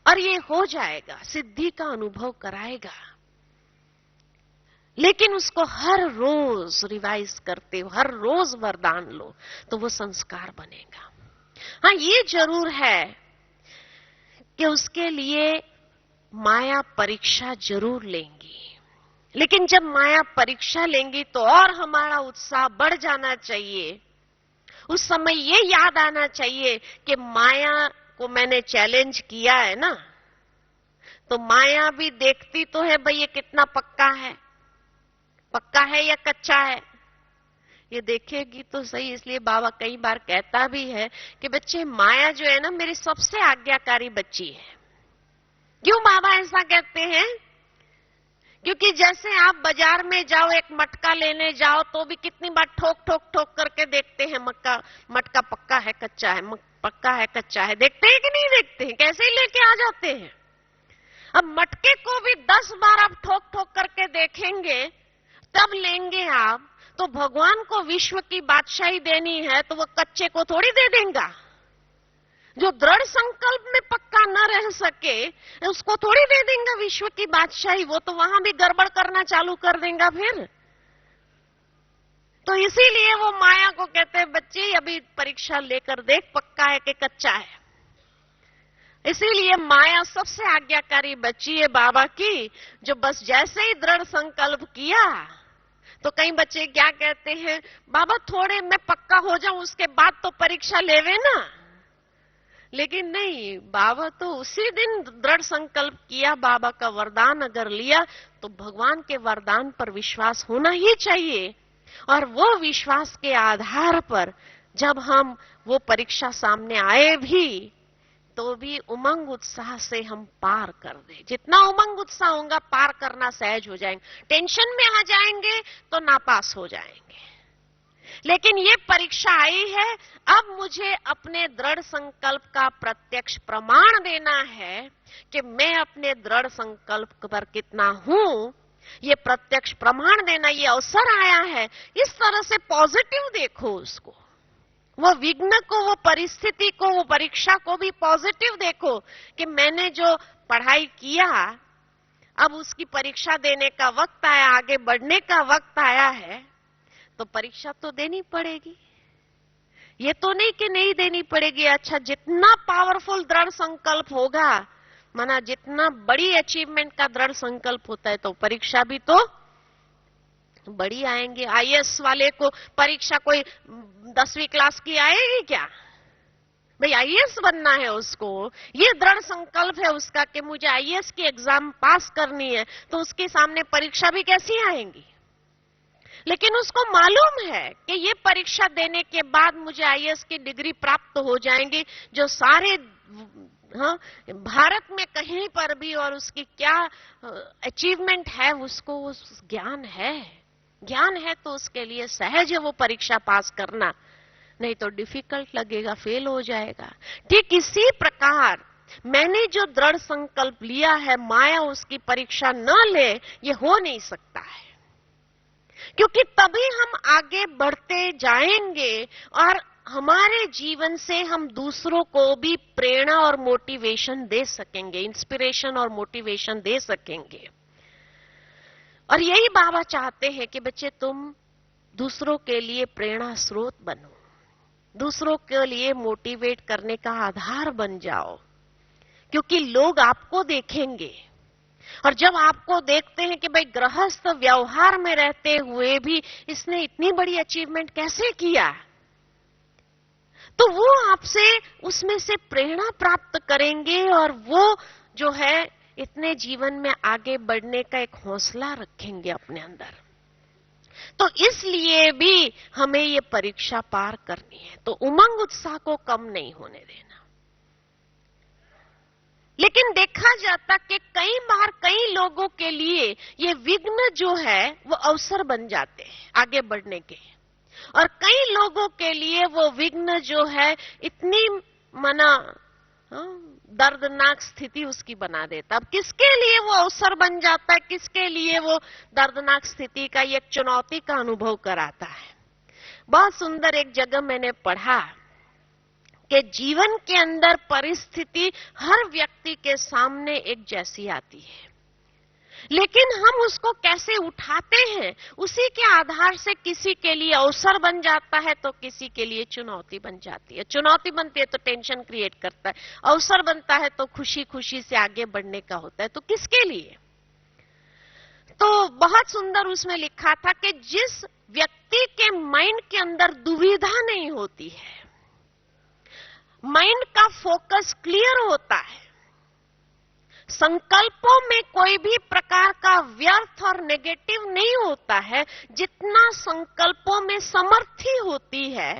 और ये हो जाएगा, सिद्धि का अनुभव कराएगा। लेकिन उसको हर रोज रिवाइज करते हो, हर रोज वरदान लो, तो वो संस्कार बनेगा। हाँ, ये जरूर है कि उसके लिए माया परीक्षा जरूर लेंगी, लेकिन जब माया परीक्षा लेंगी तो और हमारा उत्साह बढ़ जाना चाहिए। उस समय ये याद आना चाहिए कि माया को मैंने चैलेंज किया है ना, तो माया भी देखती तो है भाई ये कितना पक्का है या कच्चा है, ये देखेगी तो सही। इसलिए बाबा कई बार कहता भी है कि बच्चे माया जो है ना मेरी सबसे आज्ञाकारी बच्ची है। क्यों बाबा ऐसा कहते हैं? क्योंकि जैसे आप बाजार में जाओ, एक मटका लेने जाओ तो भी कितनी बार ठोक ठोक ठोक करके देखते हैं मटका पक्का है कच्चा है, पक्का है कच्चा है, देखते हैं कि नहीं देखते हैं? कैसे ही लेके आ जाते हैं। अब मटके को भी 10 बार आप ठोक ठोक करके देखेंगे तब लेंगे आप। तो भगवान को विश्व की बादशाही देनी है तो वो कच्चे को थोड़ी दे देगा। जो दृढ़ संकल्प में पक्का न रह सके उसको थोड़ी दे देगा विश्व की बादशाही, वो तो वहां भी गड़बड़ करना चालू कर देगा फिर। तो इसीलिए वो माया को कहते हैं बच्चे अभी परीक्षा लेकर देख पक्का है कि कच्चा है। इसीलिए माया सबसे आज्ञाकारी बच्ची है बाबा की, जो बस जैसे ही दृढ़ संकल्प किया तो कई बच्चे क्या कहते हैं, बाबा थोड़े मैं पक्का हो जाऊं उसके बाद तो परीक्षा लेवे ना। लेकिन नहीं, बाबा तो उसी दिन दृढ़ संकल्प किया, बाबा का वरदान अगर लिया तो भगवान के वरदान पर विश्वास होना ही चाहिए। और वो विश्वास के आधार पर जब हम वो परीक्षा सामने आए भी तो भी उमंग उत्साह से हम पार कर दे। जितना उमंग उत्साह होगा पार करना सहज हो जाएंगे। टेंशन में आ जाएंगे तो नापास हो जाएंगे। लेकिन ये परीक्षा आई है, अब मुझे अपने दृढ़ संकल्प का प्रत्यक्ष प्रमाण देना है कि मैं अपने दृढ़ संकल्प पर कितना हूं। ये प्रत्यक्ष प्रमाण देना, ये अवसर आया है। इस तरह से पॉजिटिव देखो उसको, वो विघ्न को, वो परिस्थिति को, वो परीक्षा को भी पॉजिटिव देखो कि मैंने जो पढ़ाई किया अब उसकी परीक्षा देने का वक्त आया, आगे बढ़ने का वक्त आया है, तो परीक्षा तो देनी पड़ेगी। ये तो नहीं कि नहीं देनी पड़ेगी। अच्छा, जितना पावरफुल दृढ़ संकल्प होगा, माना जितना बड़ी अचीवमेंट का दृढ़ संकल्प होता है, तो परीक्षा भी तो बड़ी आएंगे। आईएएस वाले को परीक्षा कोई 10वीं क्लास की आएगी क्या? भाई आईएएस बनना है उसको, ये दृढ़ संकल्प है उसका कि मुझे आईएएस की एग्जाम पास करनी है, तो उसके सामने परीक्षा भी कैसी आएंगी? लेकिन उसको मालूम है कि ये परीक्षा देने के बाद मुझे आईएएस की डिग्री प्राप्त हो जाएंगी, जो सारे भारत में कहीं पर भी, और उसकी क्या अचीवमेंट है उसको उस ज्ञान है। ज्ञान है तो उसके लिए सहज है वो परीक्षा पास करना, नहीं तो डिफिकल्ट लगेगा, फेल हो जाएगा। ठीक इसी प्रकार मैंने जो दृढ़ संकल्प लिया है, माया उसकी परीक्षा न ले, ये हो नहीं सकता है। क्योंकि तभी हम आगे बढ़ते जाएंगे और हमारे जीवन से हम दूसरों को भी प्रेरणा और मोटिवेशन दे सकेंगे, इंस्पिरेशन और मोटिवेशन दे सकेंगे। और यही बाबा चाहते हैं कि बच्चे तुम दूसरों के लिए प्रेरणा स्रोत बनो, दूसरों के लिए मोटिवेट करने का आधार बन जाओ। क्योंकि लोग आपको देखेंगे, और जब आपको देखते हैं कि भाई गृहस्थ व्यवहार में रहते हुए भी इसने इतनी बड़ी अचीवमेंट कैसे किया, तो वो आपसे उसमें से प्रेरणा प्राप्त करेंगे और वो जो है इतने जीवन में आगे बढ़ने का एक हौसला रखेंगे अपने अंदर। तो इसलिए भी हमें ये परीक्षा पार करनी है, तो उमंग उत्साह को कम नहीं होने देना। लेकिन देखा जाता कि कई बार कई लोगों के लिए ये विघ्न जो है वो अवसर बन जाते हैं आगे बढ़ने के, और कई लोगों के लिए वो विघ्न जो है इतनी मना दर्दनाक स्थिति उसकी बना देता। अब किसके लिए वो अवसर बन जाता है, किसके लिए वो दर्दनाक स्थिति का एक चुनौती का अनुभव कराता है। बहुत सुंदर एक जगह मैंने पढ़ा कि जीवन के अंदर परिस्थिति हर व्यक्ति के सामने एक जैसी आती है, लेकिन हम उसको कैसे उठाते हैं उसी के आधार से किसी के लिए अवसर बन जाता है तो किसी के लिए चुनौती बन जाती है। चुनौती बनती है तो टेंशन क्रिएट करता है, अवसर बनता है तो खुशी खुशी से आगे बढ़ने का होता है। तो किसके लिए? तो बहुत सुंदर उसमें लिखा था कि जिस व्यक्ति के माइंड के अंदर दुविधा नहीं होती है, माइंड का फोकस क्लियर होता है, संकल्पों में कोई भी प्रकार का व्यर्थ और नेगेटिव नहीं होता है, जितना संकल्पों में समर्थी होती है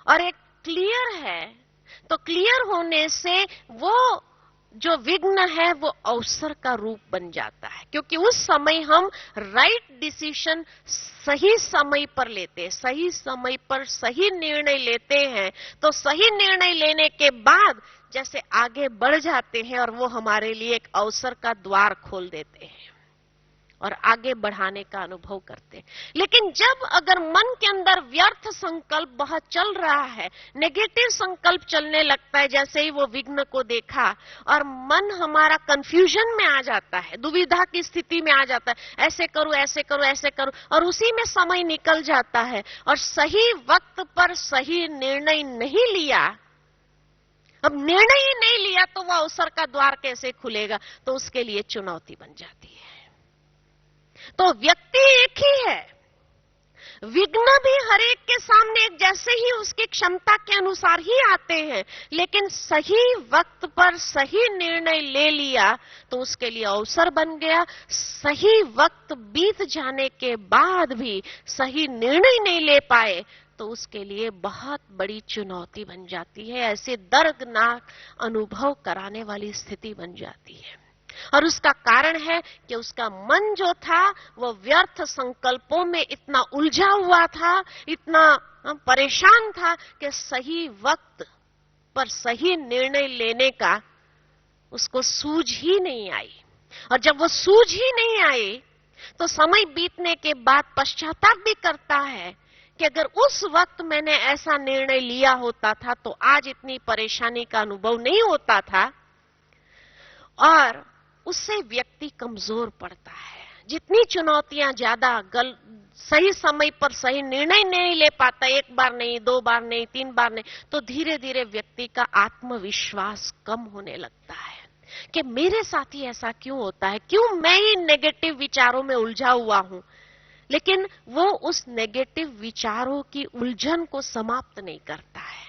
और एक क्लियर है, तो क्लियर होने से वो जो विघ्न है वो अवसर का रूप बन जाता है। क्योंकि उस समय हम राइट डिसीजन सही समय पर लेते हैं, सही समय पर सही निर्णय लेते हैं, तो सही निर्णय लेने के बाद जैसे आगे बढ़ जाते हैं और वो हमारे लिए एक अवसर का द्वार खोल देते हैं और आगे बढ़ाने का अनुभव करते हैं। लेकिन जब अगर मन के अंदर व्यर्थ संकल्प बहुत चल रहा है, नेगेटिव संकल्प चलने लगता है, जैसे ही वो विघ्न को देखा और मन हमारा कंफ्यूजन में आ जाता है, दुविधा की स्थिति में आ जाता है, ऐसे करूं ऐसे करूं ऐसे करूं, और उसी में समय निकल जाता है और सही वक्त पर सही निर्णय नहीं लिया। अब निर्णय ही नहीं लिया तो वो अवसर का द्वार कैसे खुलेगा? तो उसके लिए चुनौती बन जाती है। तो व्यक्ति एक ही है, विघ्न भी हर एक के सामने एक जैसे ही उसकी क्षमता के अनुसार ही आते हैं, लेकिन सही वक्त पर सही निर्णय ले लिया तो उसके लिए अवसर बन गया। सही वक्त बीत जाने के बाद भी सही निर्णय नहीं ले पाए तो उसके लिए बहुत बड़ी चुनौती बन जाती है, ऐसे दर्दनाक अनुभव कराने वाली स्थिति बन जाती है। और उसका कारण है कि उसका मन जो था वो व्यर्थ संकल्पों में इतना उलझा हुआ था, इतना परेशान था कि सही वक्त पर सही निर्णय लेने का उसको सूझ ही नहीं आई। और जब वो सूझ ही नहीं आई तो समय बीतने के बाद पश्चाताप भी करता है कि अगर उस वक्त मैंने ऐसा निर्णय लिया होता था तो आज इतनी परेशानी का अनुभव नहीं होता था। और उससे व्यक्ति कमजोर पड़ता है। जितनी चुनौतियां ज्यादा, सही समय पर सही निर्णय नहीं ले पाता, एक बार नहीं, दो बार नहीं, तीन बार नहीं, तो धीरे धीरे व्यक्ति का आत्मविश्वास कम होने लगता है कि मेरे साथ ही ऐसा क्यों होता है, क्यों मैं ही नेगेटिव विचारों में उलझा हुआ हूं। लेकिन वो उस नेगेटिव विचारों की उलझन को समाप्त नहीं करता है,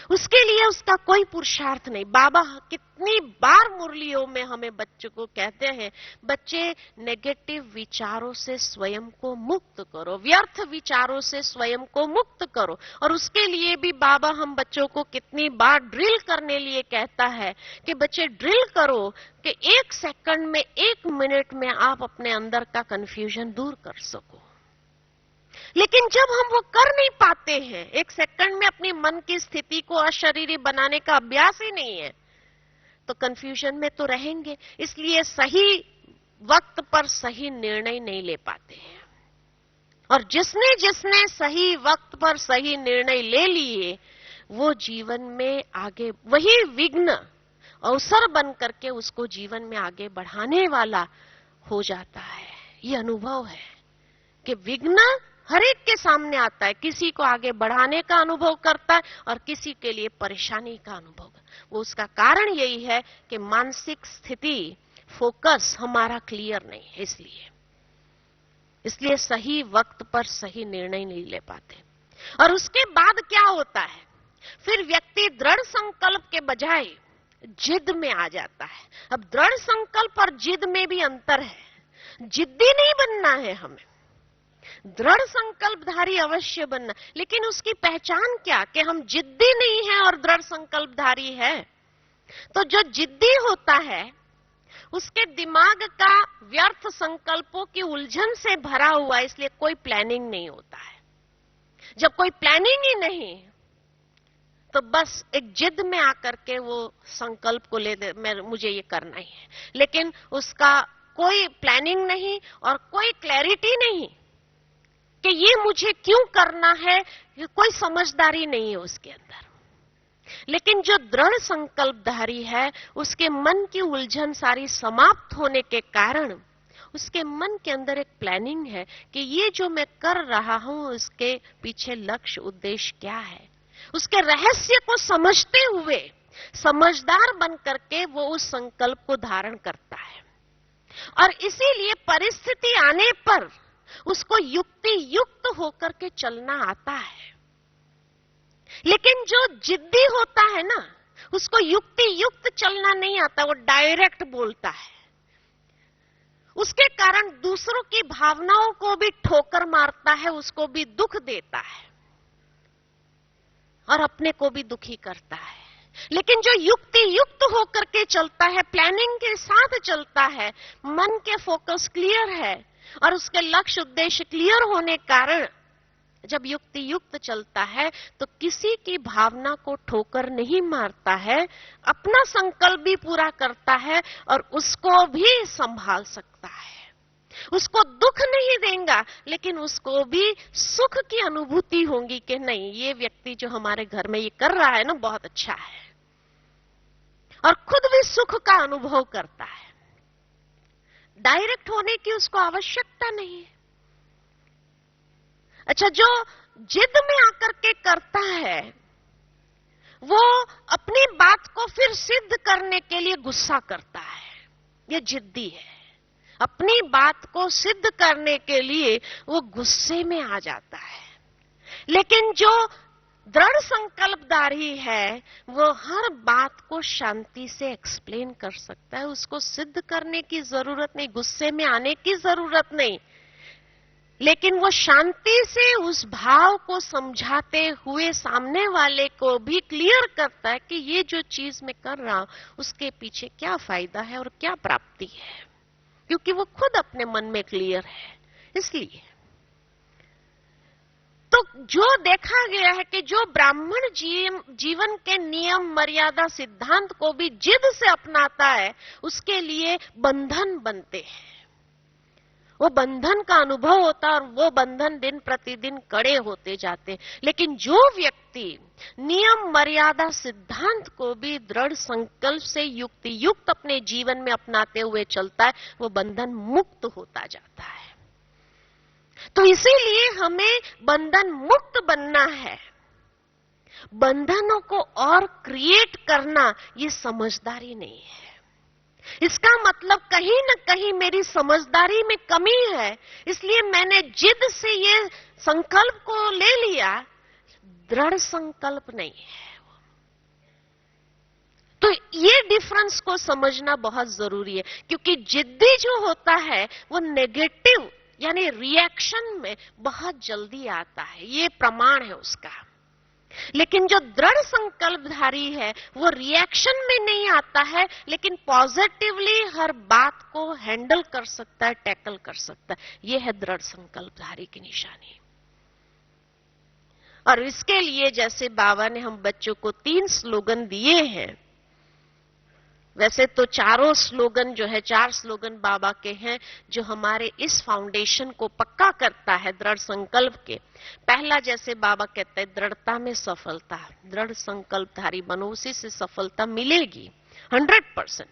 उसके लिए उसका कोई पुरुषार्थ नहीं। बाबा कितनी बार मुरलियों में हमें बच्चों को कहते हैं, बच्चे नेगेटिव विचारों से स्वयं को मुक्त करो, व्यर्थ विचारों से स्वयं को मुक्त करो। और उसके लिए भी बाबा हम बच्चों को कितनी बार ड्रिल करने लिए कहता है कि बच्चे ड्रिल करो कि 1 सेकंड में, 1 मिनट में आप अपने अंदर का कंफ्यूजन दूर कर सको। लेकिन जब हम वो कर नहीं पाते हैं, 1 सेकंड में अपनी मन की स्थिति को अशरीरी बनाने का अभ्यास ही नहीं है, तो कंफ्यूजन में तो रहेंगे। इसलिए सही वक्त पर सही निर्णय नहीं ले पाते हैं। और जिसने जिसने सही वक्त पर सही निर्णय ले लिए वो जीवन में आगे, वही विघ्न अवसर बन करके उसको जीवन में आगे बढ़ाने वाला हो जाता है। ये अनुभव है कि विघ्न हर एक के सामने आता है, किसी को आगे बढ़ाने का अनुभव करता है और किसी के लिए परेशानी का अनुभव। वो उसका कारण यही है कि मानसिक स्थिति, फोकस हमारा क्लियर नहीं है। इसलिए सही वक्त पर सही निर्णय नहीं ले पाते। और उसके बाद क्या होता है, फिर व्यक्ति दृढ़ संकल्प के बजाय जिद में आ जाता है। अब दृढ़ संकल्प और जिद में भी अंतर है। जिद्दी नहीं बनना है हमें, दृढ़ संकल्पधारी अवश्य बनना, लेकिन उसकी पहचान क्या कि हम जिद्दी नहीं हैं और दृढ़ संकल्पधारी है। तो जो जिद्दी होता है उसके दिमाग का व्यर्थ संकल्पों की उलझन से भरा हुआ, इसलिए कोई प्लानिंग नहीं होता है। जब कोई प्लानिंग ही नहीं तो बस एक जिद में आकर के वो संकल्प को ले दे, मुझे ये करना ही है, लेकिन उसका कोई प्लानिंग नहीं और कोई क्लैरिटी नहीं कि ये मुझे क्यों करना है, कोई समझदारी नहीं है उसके अंदर। लेकिन जो दृढ़ संकल्पधारी है उसके मन की उलझन सारी समाप्त होने के कारण उसके मन के अंदर एक प्लानिंग है कि ये जो मैं कर रहा हूं उसके पीछे लक्ष्य उद्देश्य क्या है। उसके रहस्य को समझते हुए समझदार बन करके वो उस संकल्प को धारण करता है। और इसीलिए परिस्थिति आने पर उसको युक्ति युक्त होकर के चलना आता है। लेकिन जो जिद्दी होता है ना, उसको युक्ति युक्त चलना नहीं आता, वो डायरेक्ट बोलता है। उसके कारण दूसरों की भावनाओं को भी ठोकर मारता है, उसको भी दुख देता है और अपने को भी दुखी करता है। लेकिन जो युक्ति युक्त होकर के चलता है, प्लानिंग के साथ चलता है, मन के फोकस क्लियर है और उसके लक्ष्य उद्देश्य क्लियर होने कारण जब युक्ति युक्त चलता है तो किसी की भावना को ठोकर नहीं मारता है, अपना संकल्प भी पूरा करता है और उसको भी संभाल सकता है। उसको दुख नहीं देगा लेकिन उसको भी सुख की अनुभूति होगी कि नहीं, ये व्यक्ति जो हमारे घर में ये कर रहा है ना बहुत अच्छा है, और खुद भी सुख का अनुभव करता है। डायरेक्ट होने की उसको आवश्यकता नहीं है। अच्छा, जो जिद में आकर के करता है वो अपनी बात को फिर सिद्ध करने के लिए गुस्सा करता है, ये जिद्दी है। अपनी बात को सिद्ध करने के लिए वो गुस्से में आ जाता है। लेकिन जो दृढ़ संकल्पधारी है वो हर बात को शांति से एक्सप्लेन कर सकता है, उसको सिद्ध करने की जरूरत नहीं, गुस्से में आने की जरूरत नहीं, लेकिन वो शांति से उस भाव को समझाते हुए सामने वाले को भी क्लियर करता है कि ये जो चीज मैं कर रहा हूं उसके पीछे क्या फायदा है और क्या प्राप्ति है, क्योंकि वो खुद अपने मन में क्लियर है। इसलिए तो जो देखा गया है कि जो ब्राह्मण जीवन के नियम मर्यादा सिद्धांत को भी जिद से अपनाता है उसके लिए बंधन बनते हैं, वो बंधन का अनुभव होता है और वो बंधन दिन प्रतिदिन कड़े होते जाते। लेकिन जो व्यक्ति नियम मर्यादा सिद्धांत को भी दृढ़ संकल्प से युक्त अपने जीवन में अपनाते हुए चलता है वो बंधन मुक्त होता जाता है। तो इसीलिए हमें बंधन मुक्त बनना है। बंधनों को और क्रिएट करना ये समझदारी नहीं है। इसका मतलब कहीं न कहीं मेरी समझदारी में कमी है, इसलिए मैंने जिद से ये संकल्प को ले लिया, दृढ़ संकल्प नहीं है। तो ये डिफरेंस को समझना बहुत जरूरी है, क्योंकि जिद्दी जो होता है वो नेगेटिव यानी रिएक्शन में बहुत जल्दी आता है, ये प्रमाण है उसका। लेकिन जो दृढ़ संकल्पधारी है वो रिएक्शन में नहीं आता है, लेकिन पॉजिटिवली हर बात को हैंडल कर सकता है, टैकल कर सकता है। ये है दृढ़ संकल्पधारी की निशानी। और इसके लिए जैसे बाबा ने हम बच्चों को 3 स्लोगन दिए हैं, वैसे तो चारों स्लोगन जो है 4 स्लोगन बाबा के हैं जो हमारे इस फाउंडेशन को पक्का करता है दृढ़ संकल्प के। पहला जैसे बाबा कहते हैं दृढ़ता में सफलता, दृढ़ संकल्पधारी बनो, उसी से सफलता मिलेगी 100%।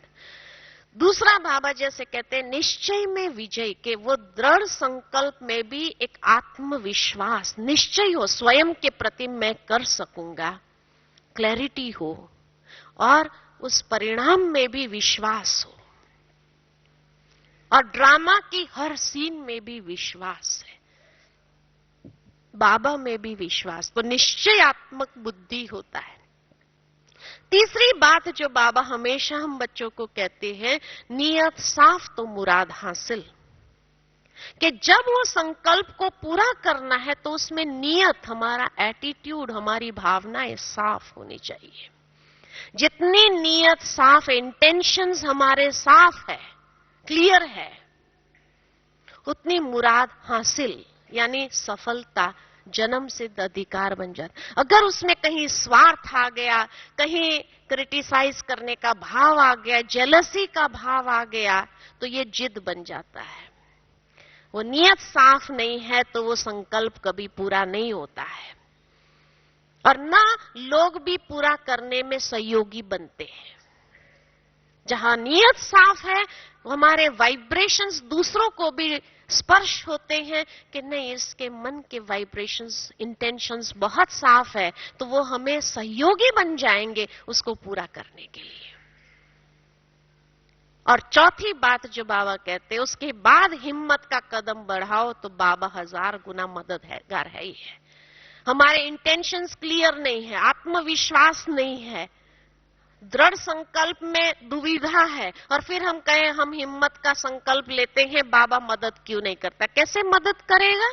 दूसरा बाबा जैसे कहते हैं निश्चय में विजय, के वो दृढ़ संकल्प में भी एक आत्मविश्वास, निश्चय हो स्वयं के प्रति मैं कर सकूंगा, क्लैरिटी हो, और उस परिणाम में भी विश्वास हो, और ड्रामा की हर सीन में भी विश्वास है, बाबा में भी विश्वास, तो निश्चयात्मक बुद्धि होता है। तीसरी बात जो बाबा हमेशा हम बच्चों को कहते हैं, नियत साफ तो मुराद हासिल, कि जब वो संकल्प को पूरा करना है तो उसमें नियत, हमारा एटीट्यूड, हमारी भावनाएं साफ होनी चाहिए। जितनी नियत साफ, इंटेंशंस हमारे साफ है, क्लियर है, उतनी मुराद हासिल यानी सफलता जन्म सिद्ध अधिकार बन जाता। अगर उसमें कहीं स्वार्थ आ गया, कहीं क्रिटिसाइज करने का भाव आ गया, जेलसी का भाव आ गया, तो ये जिद बन जाता है। वो नियत साफ नहीं है तो वो संकल्प कभी पूरा नहीं होता है, और ना लोग भी पूरा करने में सहयोगी बनते हैं। जहां नियत साफ है हमारे वाइब्रेशंस दूसरों को भी स्पर्श होते हैं कि नहीं, इसके मन के वाइब्रेशंस, इंटेंशंस बहुत साफ है, तो वो हमें सहयोगी बन जाएंगे उसको पूरा करने के लिए। और चौथी बात जो बाबा कहते हैं, उसके बाद हिम्मत का कदम बढ़ाओ, तो बाबा 1000 गुना मददगार है ही है। हमारे इंटेंशंस क्लियर नहीं है, आत्मविश्वास नहीं है, दृढ़ संकल्प में दुविधा है, और फिर हम कहें हम हिम्मत का संकल्प लेते हैं, बाबा मदद क्यों नहीं करता? कैसे मदद करेगा?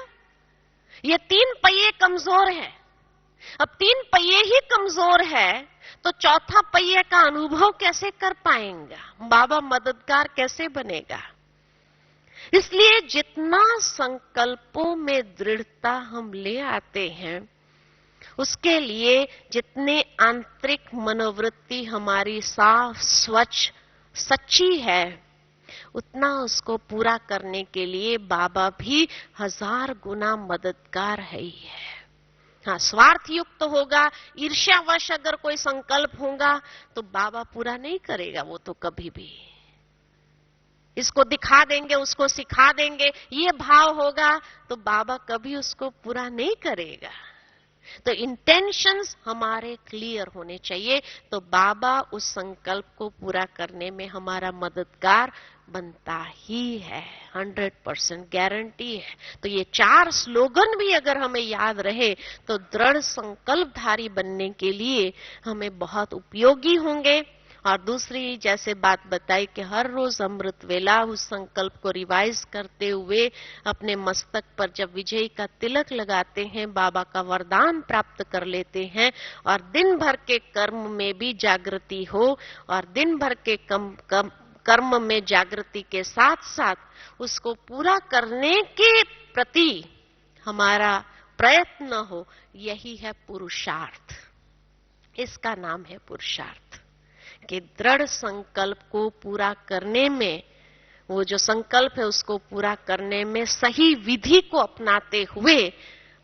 ये 3 पहिए कमजोर है। अब 3 पहिए ही कमजोर है तो चौथा पहिए का अनुभव कैसे कर पाएंगा? बाबा मददगार कैसे बनेगा? इसलिए जितना संकल्पों में दृढ़ता हम ले आते हैं, उसके लिए जितने आंतरिक मनोवृत्ति हमारी साफ, स्वच्छ, सच्ची है, उतना उसको पूरा करने के लिए बाबा भी 1000 गुना मददगार है ही है। हाँ, स्वार्थ युक्त होगा, ईर्ष्यावश अगर कोई संकल्प होगा तो बाबा पूरा नहीं करेगा वो तो कभी भी। इसको दिखा देंगे, उसको सिखा देंगे, ये भाव होगा तो बाबा कभी उसको पूरा नहीं करेगा। तो इंटेंशंस हमारे क्लियर होने चाहिए, तो बाबा उस संकल्प को पूरा करने में हमारा मददगार बनता ही है, 100% गारंटी है। तो ये 4 स्लोगन भी अगर हमें याद रहे तो दृढ़ संकल्पधारी बनने के लिए हमें बहुत उपयोगी होंगे। और दूसरी जैसे बात बताई कि हर रोज अमृत वेला उस संकल्प को रिवाइज करते हुए अपने मस्तक पर जब विजय का तिलक लगाते हैं, बाबा का वरदान प्राप्त कर लेते हैं और दिन भर के कर्म में भी जागृति हो और दिन भर के कर्म में जागृति के साथ साथ उसको पूरा करने के प्रति हमारा प्रयत्न हो, यही है पुरुषार्थ। इसका नाम है पुरुषार्थ। कि दृढ़ संकल्प को पूरा करने में, वो जो संकल्प है उसको पूरा करने में सही विधि को अपनाते हुए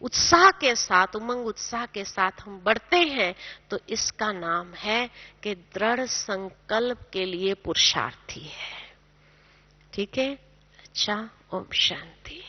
उत्साह के साथ, उमंग उत्साह के साथ हम बढ़ते हैं, तो इसका नाम है कि दृढ़ संकल्प के लिए पुरुषार्थी है। ठीक है? अच्छा, ओम शांति।